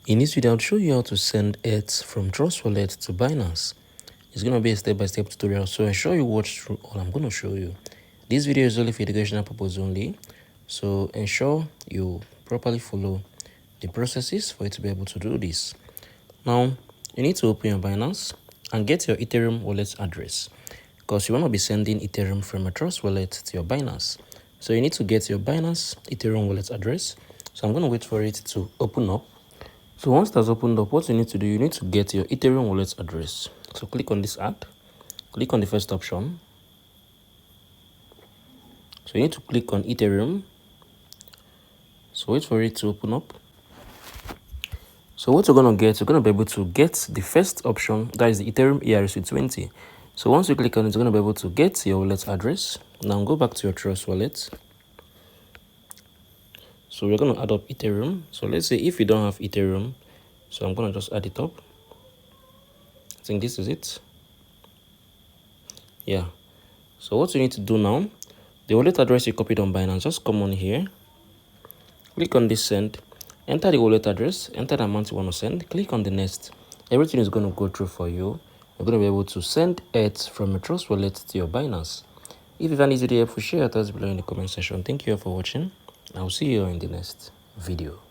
In this video, I'll show you how to send ETH from Trust Wallet to Binance. It's going to be a step-by-step tutorial, so ensure you watch through all I'm going to show you. This video is only for educational purpose only, so ensure you properly follow the processes for you to be able to do this. Now, you need to open your Binance and get your Ethereum wallet address, because you want to be sending Ethereum from a Trust Wallet to your Binance. So you need to get your Binance Ethereum wallet address. So I'm going to wait for it to open up. So once that's opened up, what you need to do, you need to get your Ethereum wallet address. So click on this add, click on the first option. So you need to click on Ethereum. So wait for it to open up. So what you're going to get, you're going to be able to get the first option, that is the Ethereum ERC20. So once you click on it, you're going to be able to get your wallet address. Now go back to your Trust Wallet. So we're going to add up Ethereum. So let's say if you don't have Ethereum, so I'm going to just add it up. I think this is it. Yeah. So what you need to do now, the wallet address you copied on Binance, just come on here. Click on this send. Enter the wallet address. Enter the amount you want to send. Click on the next. Everything is going to go through for you. You're going to be able to send ETH from a Trust Wallet to your Binance. If you find this video helpful, share your thoughts below in the comment section. Thank you all for watching. I'll see you in the next video.